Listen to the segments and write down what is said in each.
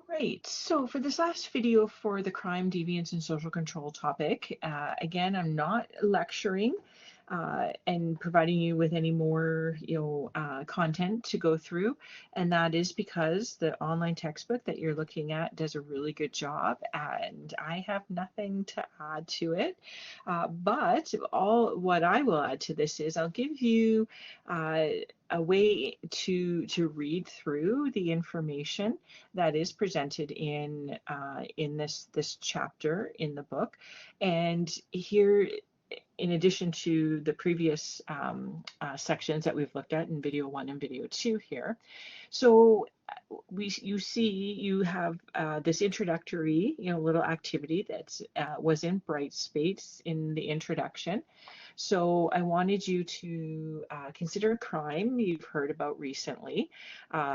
Right, so for this last video for the crime, deviance, and social control topic, again, I'm not lecturing and providing you with any more, content to go through, and that is because the online textbook that you're looking at does a really good job, and I have nothing to add to it. But all what I will add to this is I'll give you a way to read through the information that is presented in this chapter in the book. And here, in addition to the previous sections that we've looked at in video 1 and video 2 here, so you see you have this introductory little activity that was in Brightspace in the introduction. So I wanted you to consider a crime you've heard about recently.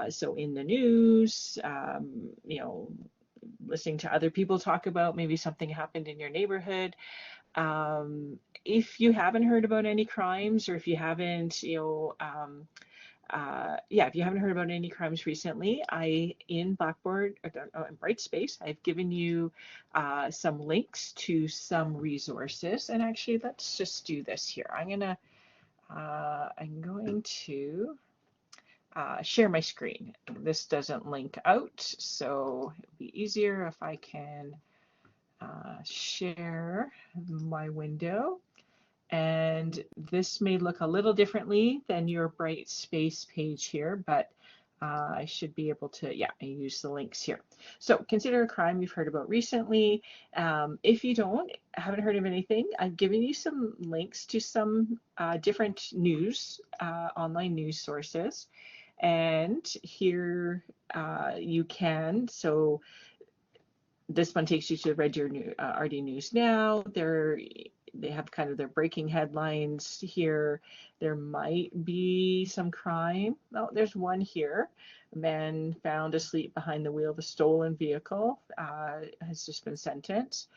So in the news, listening to other people talk about maybe something happened in your neighborhood. If you haven't heard about any crimes, or if you haven't, if you haven't heard about any crimes recently, in Blackboard, in Brightspace, I've given you some links to some resources. And actually, let's just do this here. I'm going to share my screen. This doesn't link out, so it'll be easier if I can share my window. And this may look a little differently than your Brightspace page here, but I should be able to, I use the links here. So consider a crime you've heard about recently. If you haven't heard of anything, I've given you some links to some different news, online news sources. And here you can, so this one takes you to Read Your RD News Now. They have kind of their breaking headlines here. There might be some crime. Oh, there's one here. A man found asleep behind the wheel of a stolen vehicle has just been sentenced.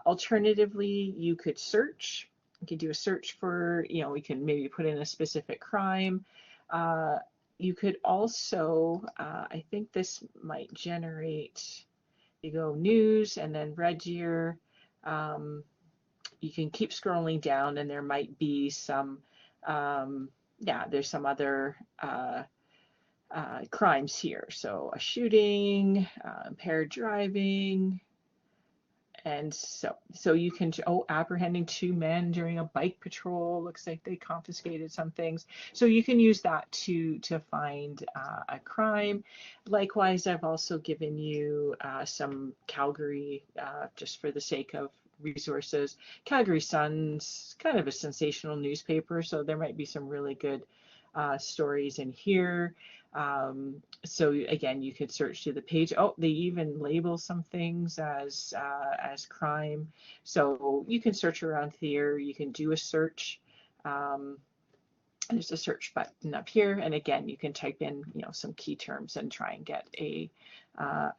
Alternatively, you could search. You could do a search for, we can maybe put in a specific crime. You could also, I think this might generate, you go news and then Red Year. You can keep scrolling down and there might be some, there's some other crimes here. So a shooting, impaired driving, and so you can, apprehending 2 men during a bike patrol. Looks like they confiscated some things. So you can use that to find a crime. Likewise, I've also given you some Calgary, just for the sake of resources. Calgary Sun's kind of a sensational newspaper, so there might be some really good stories in here. So again, you could search to the page. Oh, they even label some things as crime. So you can search around here. You can do a search. There's a search button up here, and again, you can type in some key terms and try and get a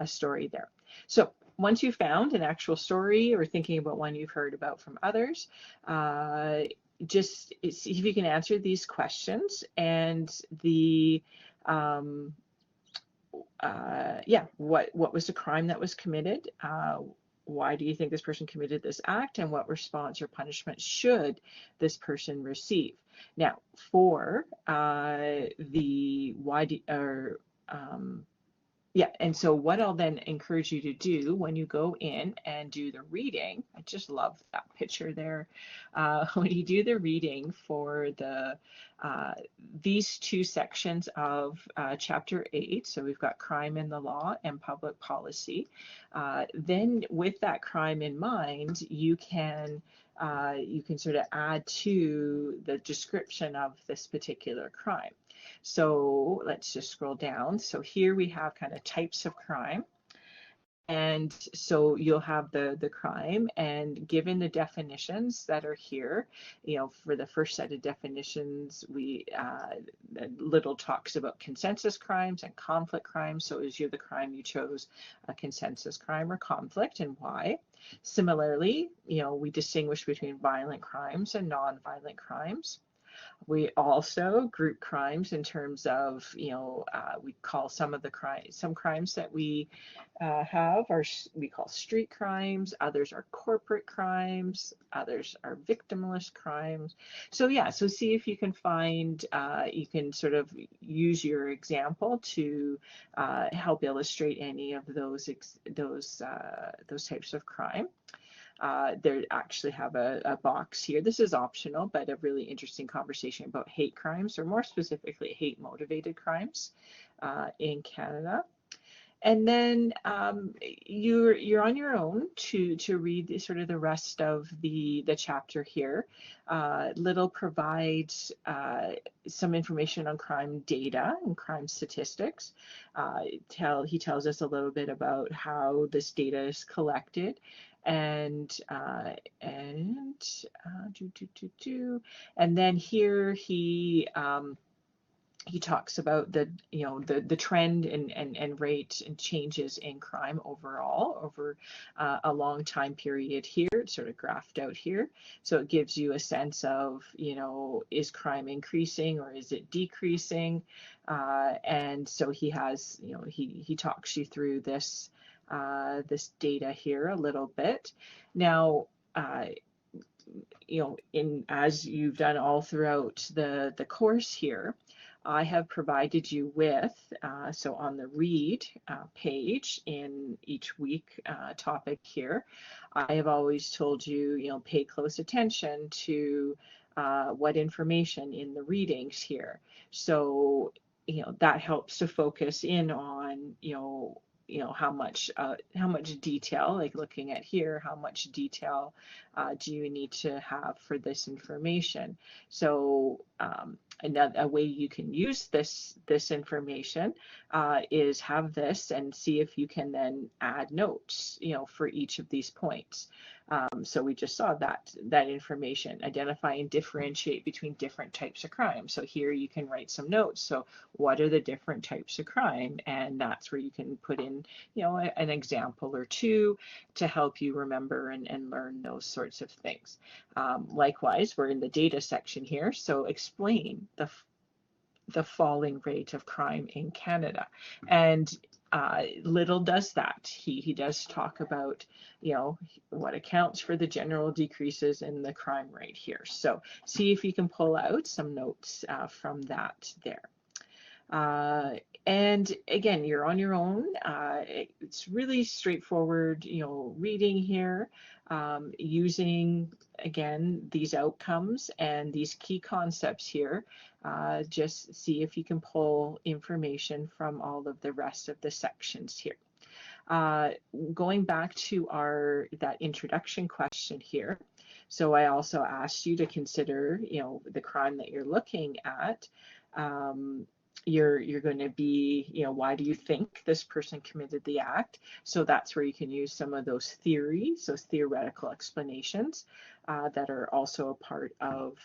story there. So once you've found an actual story or thinking about one you've heard about from others, just see if you can answer these questions. And what was the crime that was committed? Why do you think this person committed this act, and what response or punishment should this person receive? Now, for the why do, or and so what I'll then encourage you to do when you go in and do the reading, I just love that picture there. When you do the reading for these 2 sections of Chapter 8, so we've got crime in the law and public policy, then with that crime in mind, you can sort of add to the description of this particular crime. So let's just scroll down. So here we have kind of types of crime. And so you'll have the crime, and given the definitions that are here, for the first set of definitions, we little talks about consensus crimes and conflict crimes. So is the crime you chose a consensus crime or conflict, and why? Similarly, we distinguish between violent crimes and non-violent crimes. We also group crimes in terms of, we call some of the some crimes that we have are we call street crimes, others are corporate crimes, others are victimless crimes. So yeah, so see if you can find, you can sort of use your example to help illustrate any of those types of crime. They actually have a box here. This is optional, but a really interesting conversation about hate crimes, or more specifically, hate motivated crimes in Canada. And then you're on your own to read sort of the rest of the chapter here. Little provides some information on crime data and crime statistics. He tells us a little bit about how this data is collected, and then here he talks about the trend and rate and changes in crime overall over a long time period here. It's sort of graphed out here. So it gives you a sense of, is crime increasing or is it decreasing? And so he has, he talks you through this data here a little bit. Now, as you've done all throughout the course here, I have provided you with, so on the read page in each week topic here, I have always told you, pay close attention to what information in the readings here. So, that helps to focus in on, how much detail, like looking at here, how much detail do you need to have for this information. So a way you can use this information is have this and see if you can then add notes, for each of these points. So we just saw that information, identify and differentiate between different types of crime. So here you can write some notes. So what are the different types of crime? And that's where you can put in, an example or two to help you remember and learn those sorts of things. Likewise, we're in the data section here. So explain the falling rate of crime in Canada. And Little does that. He does talk about, what accounts for the general decreases in the crime rate here. So see if you can pull out some notes from that there. And again, you're on your own. It's really straightforward, reading here, using, again, these outcomes and these key concepts here. Just see if you can pull information from all of the rest of the sections here. Going back to that introduction question here. So I also asked you to consider, the crime that you're looking at. You're going to be, why do you think this person committed the act? So that's where you can use some of those theories, those theoretical explanations that are also a part of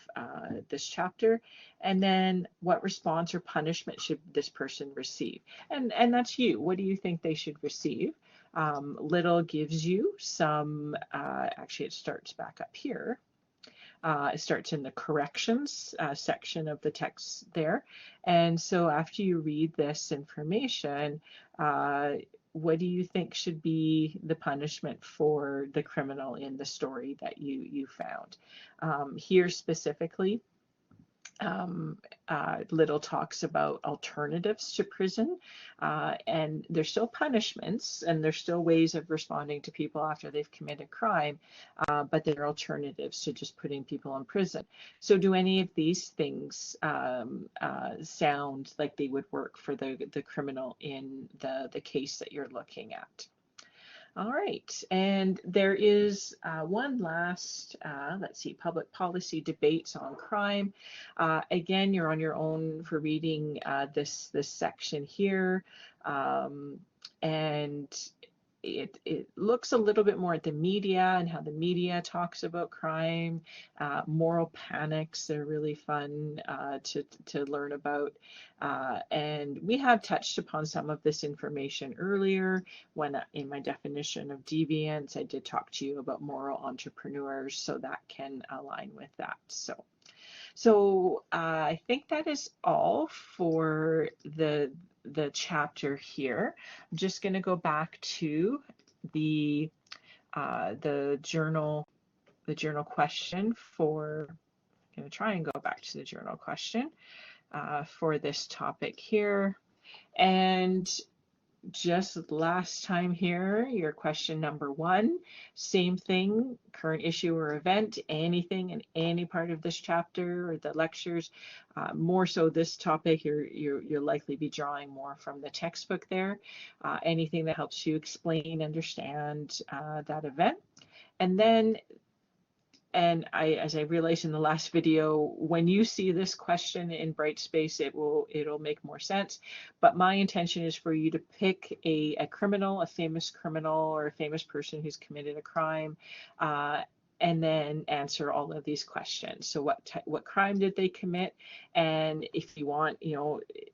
this chapter. And then what response or punishment should this person receive? And that's you. What do you think they should receive? Little gives you some, actually it starts back up here. It starts in the corrections section of the text there. And so after you read this information, what do you think should be the punishment for the criminal in the story that you found? Here specifically, Little talks about alternatives to prison, and there's still punishments and there's still ways of responding to people after they've committed crime, but there are alternatives to just putting people in prison. So do any of these things sound like they would work for the criminal in the case that you're looking at? All right, and there is one last, let's see, public policy debates on crime. Again, you're on your own for reading this section here, and it looks a little bit more at the media and how the media talks about crime. Moral panics, they're really fun to learn about. And we have touched upon some of this information earlier when in my definition of deviance, I did talk to you about moral entrepreneurs, so that can align with that. So I think that is all for the chapter here. I'm just going to go back to the the journal question for. I'm going to try and go back to the journal question for this topic here. And just last time here, your question number 1, same thing, current issue or event, anything in any part of this chapter or the lectures. More so this topic, you'll likely be drawing more from the textbook there. Anything that helps you explain, understand that event. And then, as I realized in the last video, when you see this question in Brightspace, it'll make more sense. But my intention is for you to pick a criminal, a famous criminal, or a famous person who's committed a crime, and then answer all of these questions. So what crime did they commit? And if you want,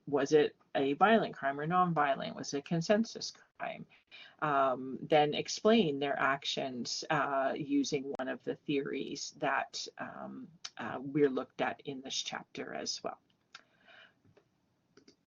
was it a violent crime or non-violent? Was it a consensus crime? Then explain their actions using one of the theories that we're looked at in this chapter as well.